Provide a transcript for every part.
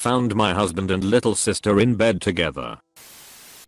found my husband and little sister in bed together.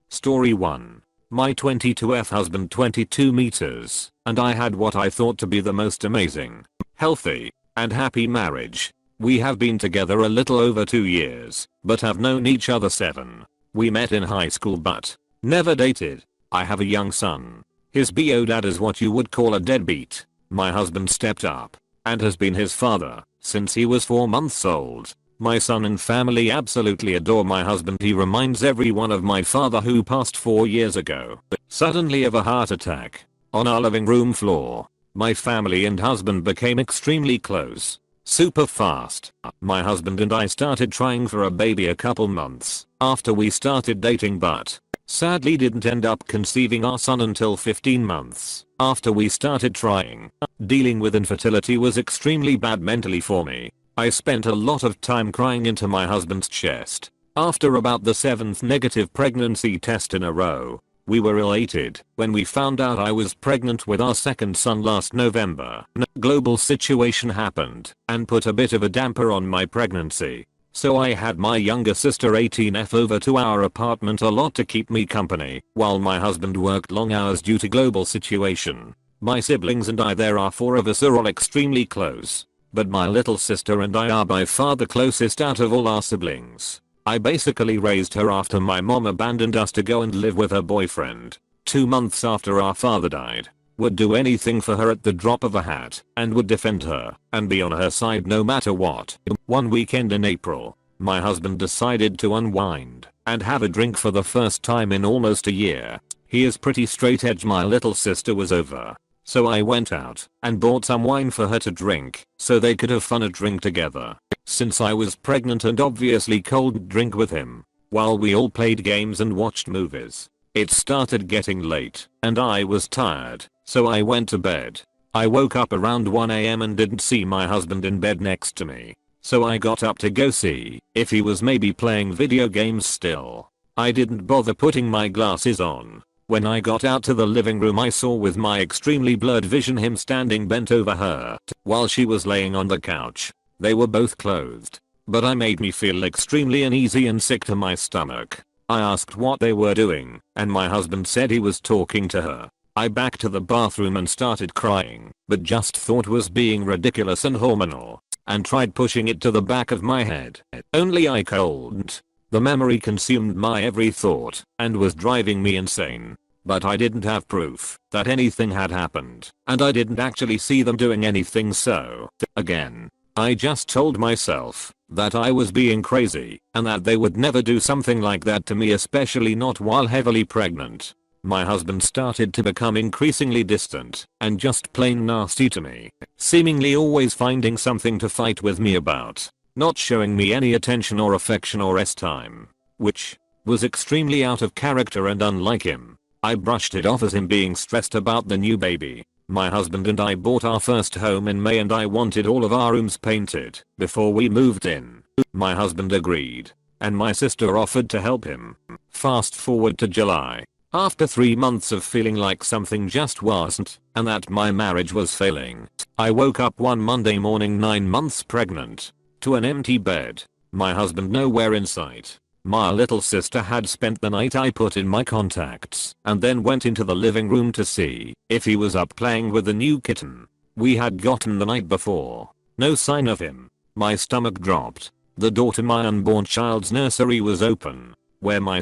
Story 1. My 22F husband 22 meters, and I had what I thought to be the most amazing, healthy, and happy marriage. We have been together a little over 2 years, but have known each other 7. We met in high school but never dated. I have a young son. His bio dad is what you would call a deadbeat. My husband stepped up and has been his father since he was 4 months old. My son and family absolutely adore my husband. He reminds everyone of my father who passed 4 years ago, suddenly of a heart attack, on our living room floor. My family and husband became extremely close, super fast. My husband and I started trying for a baby a couple months after we started dating, but sadly didn't end up conceiving our son until 15 months after we started trying. Dealing with infertility was extremely bad mentally for me. I spent a lot of time crying into my husband's chest. After about the 7th negative pregnancy test in a row, we were elated when we found out I was pregnant with our second son last November. Global situation happened and put a bit of a damper on my pregnancy. So I had my younger sister 18F over to our apartment a lot to keep me company while my husband worked long hours due to global situation. My siblings and I, there are 4 of us, are all extremely close. But my little sister and I are by far the closest out of all our siblings. I basically raised her after my mom abandoned us to go and live with her boyfriend 2 months after our father died. Would do anything for her at the drop of a hat and would defend her and be on her side no matter what. One weekend in April, my husband decided to unwind and have a drink for the first time in almost a year. He is pretty straight edge. My little sister was over, so I went out and bought some wine for her to drink so they could have fun a drink together. Since I was pregnant and obviously cold drink with him while we all played games and watched movies. It started getting late and I was tired, so I went to bed. I woke up around 1 AM and didn't see my husband in bed next to me. So I got up to go see if he was maybe playing video games still. I didn't bother putting my glasses on. When I got out to the living room, I saw with my extremely blurred vision him standing bent over her while she was laying on the couch. They were both clothed, but I made me feel extremely uneasy and sick to my stomach. I asked what they were doing, and my husband said he was talking to her. I backed to the bathroom and started crying, but just thought was being ridiculous and hormonal, and tried pushing it to the back of my head. Only I couldn't. The memory consumed my every thought and was driving me insane. But I didn't have proof that anything had happened, and I didn't actually see them doing anything, so again, I just told myself that I was being crazy and that they would never do something like that to me, especially not while heavily pregnant. My husband started to become increasingly distant and just plain nasty to me, seemingly always finding something to fight with me about, not showing me any attention or affection or time, which was extremely out of character and unlike him. I brushed it off as him being stressed about the new baby. My husband and I bought our first home in May and I wanted all of our rooms painted before we moved in. My husband agreed, and my sister offered to help him. Fast forward to July. After 3 months of feeling like something just wasn't, and that my marriage was failing, I woke up one Monday morning 9 months pregnant, to an empty bed. My husband nowhere in sight. My little sister had spent the night. I put in my contacts and then went into the living room to see if he was up playing with the new kitten we had gotten the night before. No sign of him. My stomach dropped. The door to my unborn child's nursery was open, where my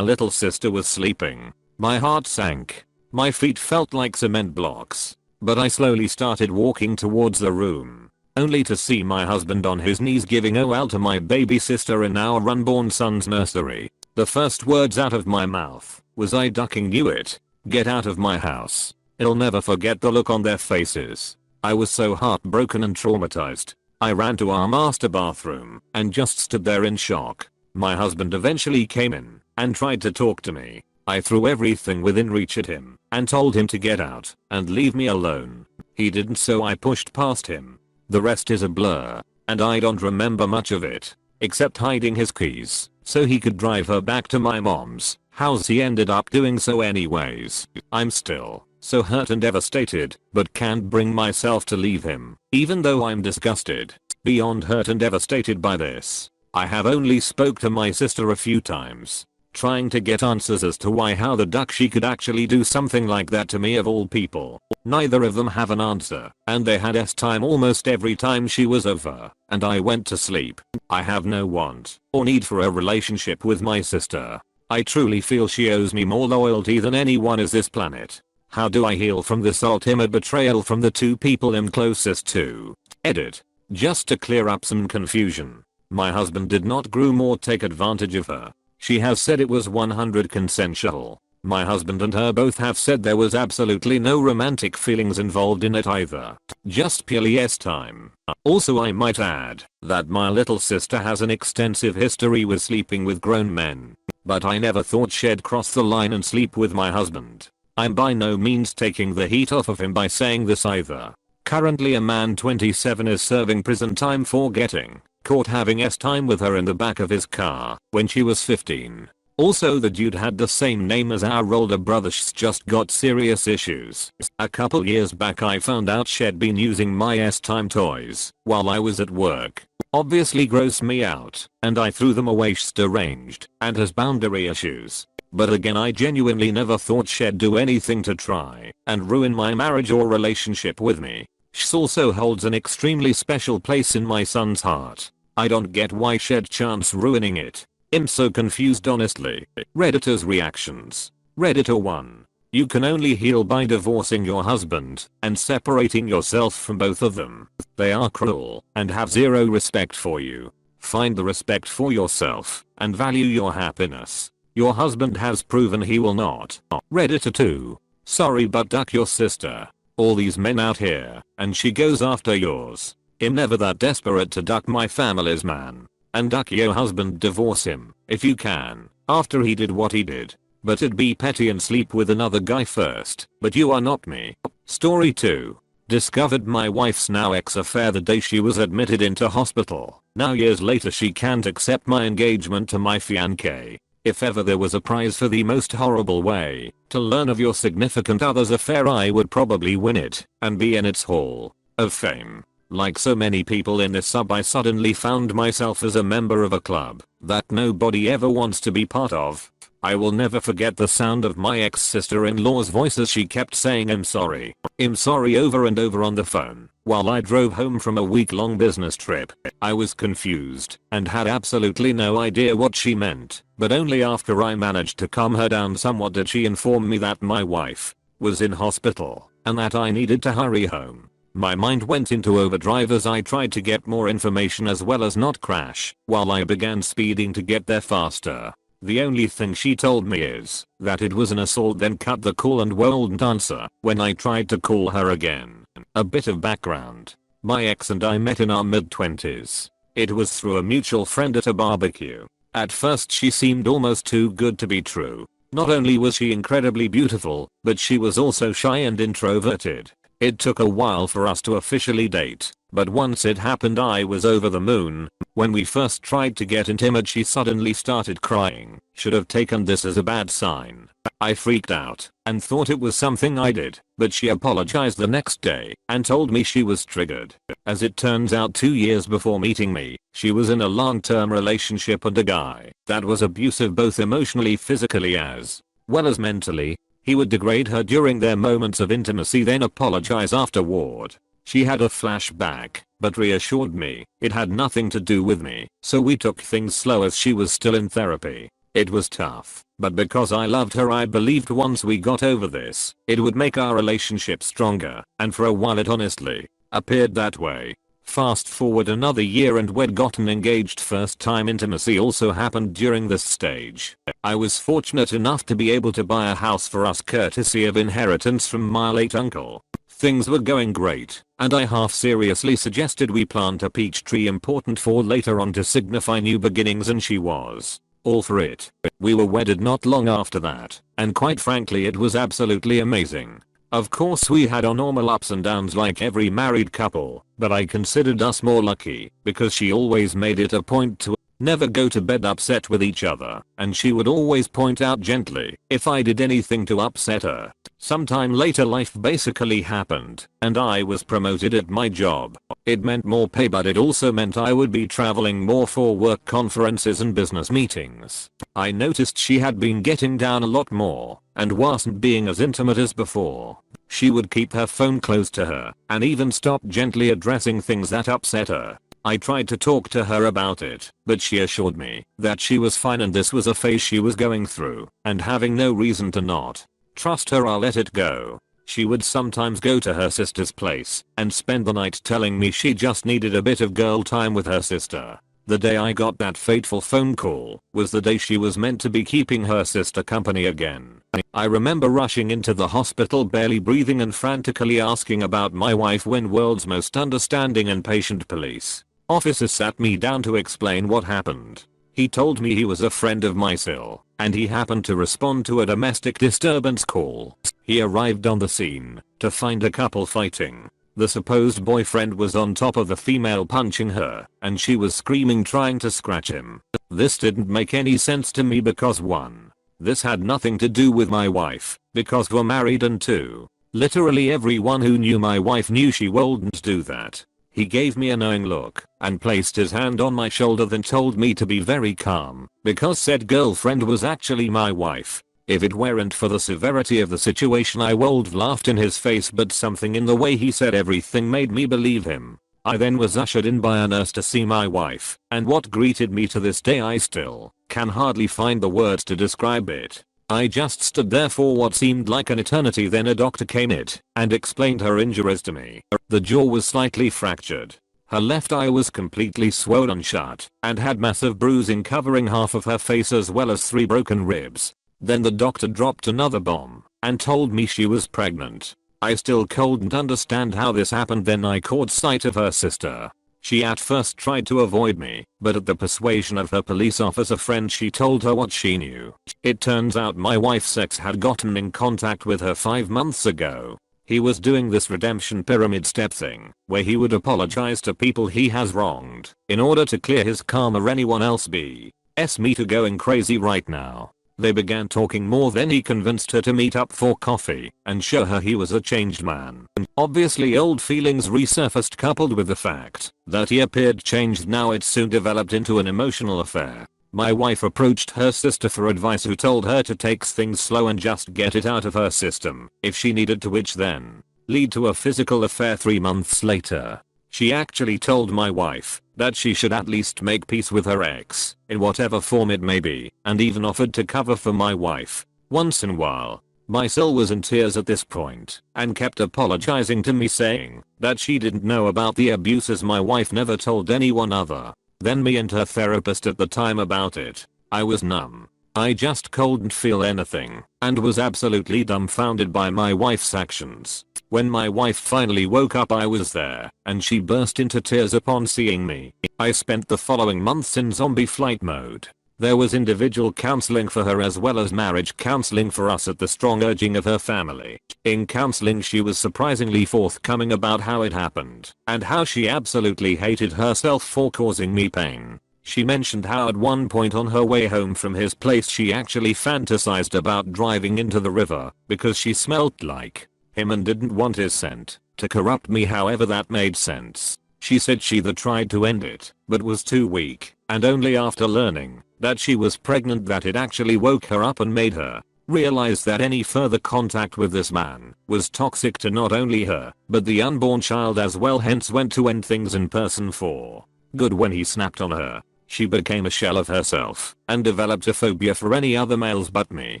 little sister was sleeping. My heart sank. My feet felt like cement blocks, but I slowly started walking towards the room, only to see my husband on his knees giving OL to my baby sister in our unborn son's nursery. The first words out of my mouth was, "I ducking knew it. Get out of my house." I'll never forget the look on their faces. I was so heartbroken and traumatized. I ran to our master bathroom and just stood there in shock. My husband eventually came in and tried to talk to me. I threw everything within reach at him and told him to get out and leave me alone. He didn't, so I pushed past him. The rest is a blur, and I don't remember much of it, except hiding his keys so he could drive her back to my mom's house. He ended up doing so anyways. I'm still so hurt and devastated, but can't bring myself to leave him, even though I'm disgusted, beyond hurt and devastated by this. I have only spoke to my sister a few times, trying to get answers as to how the duck she could actually do something like that to me of all people. Neither of them have an answer, and they had time almost every time she was over, and I went to sleep. I have no want or need for a relationship with my sister. I truly feel she owes me more loyalty than anyone is this planet. How do I heal from this ultimate betrayal from the two people I'm closest to? Edit. Just to clear up some confusion. My husband did not groom or take advantage of her. She has said it was 100% consensual. My husband and her both have said there was absolutely no romantic feelings involved in it either. Just purely time. Also, I might add that my little sister has an extensive history with sleeping with grown men. But I never thought she'd cross the line and sleep with my husband. I'm by no means taking the heat off of him by saying this either. Currently a man 27 is serving prison time for getting caught having time with her in the back of his car when she was 15. Also, the dude had the same name as our older brother. She's just got serious issues. A couple years back I found out she'd been using my time toys while I was at work. Obviously grossed me out, and I threw them away. She's deranged and has boundary issues. But again, I genuinely never thought she'd do anything to try and ruin my marriage or relationship with me. She also holds an extremely special place in my son's heart. I don't get why she'd chance ruining it. I'm so confused honestly. Redditors reactions. Redditor 1. You can only heal by divorcing your husband and separating yourself from both of them. They are cruel and have zero respect for you. Find the respect for yourself and value your happiness. Your husband has proven he will not. Redditor 2. Sorry but duck your sister. All these men out here and she goes after yours. I'm never that desperate to duck my family's man. And duck your husband, divorce him if you can after he did what he did. But it'd be petty and sleep with another guy first. But you are not me. Story 2. Discovered my wife's now ex-affair the day she was admitted into hospital. Now years later she can't accept my engagement to my fiancé. If ever there was a prize for the most horrible way to learn of your significant other's affair, I would probably win it and be in its hall of fame. Like so many people in this sub, I suddenly found myself as a member of a club that nobody ever wants to be part of. I will never forget the sound of my ex-sister-in-law's voice as she kept saying I'm sorry over and over on the phone while I drove home from a week-long business trip. I was confused and had absolutely no idea what she meant, but only after I managed to calm her down somewhat did she inform me that my wife was in hospital and that I needed to hurry home. My mind went into overdrive as I tried to get more information as well as not crash while I began speeding to get there faster. The only thing she told me is that it was an assault, then cut the call and wouldn't answer when I tried to call her again. A bit of background. My ex and I met in our mid-20s. It was through a mutual friend at a barbecue. At first she seemed almost too good to be true. Not only was she incredibly beautiful, but she was also shy and introverted. It took a while for us to officially date, but once it happened I was over the moon. When we first tried to get intimate she suddenly started crying. Should have taken this as a bad sign. I freaked out and thought it was something I did, but she apologized the next day and told me she was triggered. As it turns out, 2 years before meeting me, she was in a long-term relationship and a guy that was abusive both emotionally, physically as well as mentally. He would degrade her during their moments of intimacy, then apologize afterward. She had a flashback, but reassured me it had nothing to do with me, so we took things slow as she was still in therapy. It was tough, but because I loved her I believed once we got over this, it would make our relationship stronger, and for a while it honestly appeared that way. Fast forward another year and we'd gotten engaged. First time intimacy also happened during this stage. I was fortunate enough to be able to buy a house for us courtesy of inheritance from my late uncle. Things were going great, and I half seriously suggested we plant a peach tree, important for later on to signify new beginnings, and she was all for it. We were wedded not long after that, and quite frankly it was absolutely amazing. Of course we had our normal ups and downs like every married couple, but I considered us more lucky because she always made it a point to never go to bed upset with each other, and she would always point out gently if I did anything to upset her. Sometime later life basically happened and I was promoted at my job. It meant more pay, but it also meant I would be traveling more for work conferences and business meetings. I noticed she had been getting down a lot more and wasn't being as intimate as before. She would keep her phone close to her and even stop gently addressing things that upset her. I tried to talk to her about it, but she assured me that she was fine and this was a phase she was going through, and having no reason to not trust her, I'll let it go. She would sometimes go to her sister's place and spend the night telling me she just needed a bit of girl time with her sister. The day I got that fateful phone call was the day she was meant to be keeping her sister company again. I remember rushing into the hospital barely breathing and frantically asking about my wife when world's most understanding and patient police officer sat me down to explain what happened. He told me he was a friend of my Sil, and he happened to respond to a domestic disturbance call. He arrived on the scene to find a couple fighting. The supposed boyfriend was on top of the female punching her, and she was screaming trying to scratch him. This didn't make any sense to me because 1. This had nothing to do with my wife, because we're married, and 2. Literally everyone who knew my wife knew she wouldn't do that. He gave me a knowing look and placed his hand on my shoulder, then told me to be very calm because said girlfriend was actually my wife. If it weren't for the severity of the situation I would've laughed in his face, but something in the way he said everything made me believe him. I then was ushered in by a nurse to see my wife, and what greeted me to this day I still can hardly find the words to describe it. I just stood there for what seemed like an eternity. Then a doctor came in and explained her injuries to me. The jaw was slightly fractured. Her left eye was completely swollen shut and had massive bruising covering half of her face as well as 3 broken ribs. Then the doctor dropped another bomb and told me she was pregnant. I still couldn't understand how this happened. Then I caught sight of her sister. She at first tried to avoid me, but at the persuasion of her police officer friend she told her what she knew. It turns out my wife's ex had gotten in contact with her 5 months ago. He was doing this redemption pyramid step thing, where he would apologize to people he has wronged, in order to clear his karma. Anyone else B.S. me to going crazy right now. They began talking more, then he convinced her to meet up for coffee and show her he was a changed man. Obviously old feelings resurfaced, coupled with the fact that he appeared changed. Now it soon developed into an emotional affair. My wife approached her sister for advice, who told her to take things slow and just get it out of her system if she needed to, which then lead to a physical affair. 3 months later, she actually told my wife that she should at least make peace with her ex, in whatever form it may be, and even offered to cover for my wife once in a while. My Sil was in tears at this point and kept apologizing to me, saying that she didn't know about the abuse as my wife never told anyone other than me and her therapist at the time about it. I was numb. I just couldn't feel anything and was absolutely dumbfounded by my wife's actions. When my wife finally woke up, I was there and she burst into tears upon seeing me. I spent the following months in zombie flight mode. There was individual counseling for her as well as marriage counseling for us at the strong urging of her family. In counseling she was surprisingly forthcoming about how it happened and how she absolutely hated herself for causing me pain. She mentioned how at one point on her way home from his place she actually fantasized about driving into the river because she smelled like him and didn't want his scent to corrupt me, however that made sense. She said she tried to end it but was too weak, and only after learning that she was pregnant that it actually woke her up and made her realize that any further contact with this man was toxic to not only her but the unborn child as well, hence went to end things in person for good. When he snapped on her, she became a shell of herself and developed a phobia for any other males but me.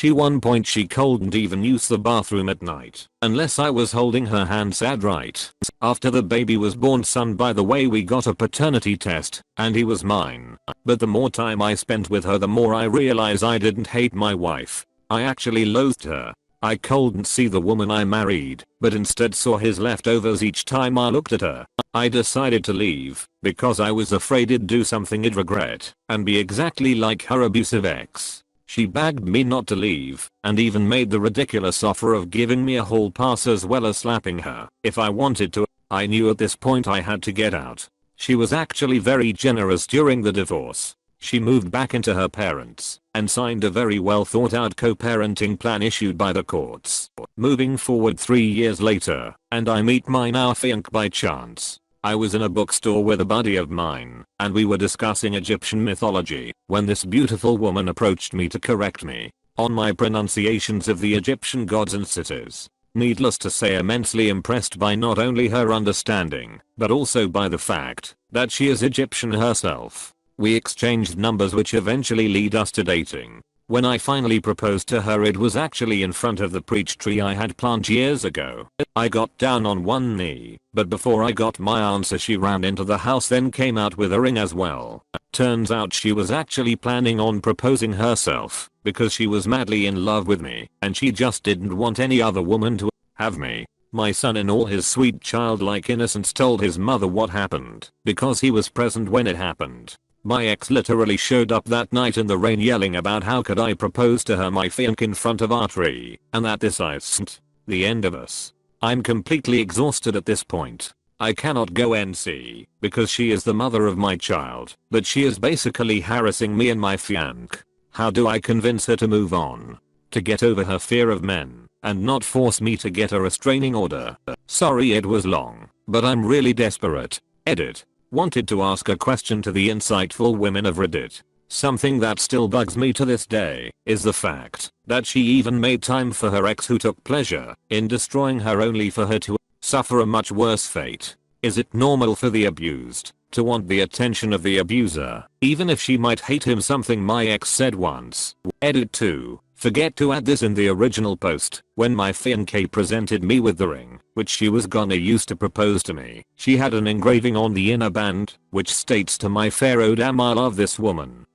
One point she couldn't even use the bathroom at night unless I was holding her hand. Sad, right? After the baby was born, son, by the way, we got a paternity test and he was mine. But the more time I spent with her, the more I realized I didn't hate my wife. I actually loathed her. I couldn't see the woman I married, but instead saw his leftovers each time I looked at her. I decided to leave because I was afraid it'd do something I'd regret and be exactly like her abusive ex. She begged me not to leave and even made the ridiculous offer of giving me a hall pass as well as slapping her if I wanted to. I knew at this point I had to get out. She was actually very generous during the divorce. She moved back into her parents and signed a very well thought out co-parenting plan issued by the courts. Moving forward 3 years later, and I meet my now fiancé by chance. I was in a bookstore with a buddy of mine, and we were discussing Egyptian mythology, when this beautiful woman approached me to correct me on my pronunciations of the Egyptian gods and cities. Needless to say, immensely impressed by not only her understanding, but also by the fact that she is Egyptian herself. We exchanged numbers which eventually lead us to dating. When I finally proposed to her, it was actually in front of the peach tree I had planted years ago. I got down on one knee, but before I got my answer she ran into the house, then came out with a ring as well. Turns out she was actually planning on proposing herself, because she was madly in love with me, and she just didn't want any other woman to have me. My son, in all his sweet childlike innocence, told his mother what happened, because he was present when it happened. My ex literally showed up that night in the rain yelling about how could I propose to her, my fiancé, in front of our tree, and that this isn't the end of us. I'm completely exhausted at this point. I cannot go NC because she is the mother of my child, but she is basically harassing me and my fiancé. How do I convince her to move on? To get over her fear of men and not force me to get a restraining order? Sorry it was long, but I'm really desperate. Edit. Wanted to ask a question to the insightful women of Reddit. Something that still bugs me to this day is the fact that she even made time for her ex, who took pleasure in destroying her only for her to suffer a much worse fate. Is it normal for the abused to want the attention of the abuser, even if she might hate him? Something my ex said once. Edit 2. Forget to add this in the original post. When my fiancé presented me with the ring, which she was gonna use to propose to me, she had an engraving on the inner band, which states, "To my pharaoh, damn, I love this woman."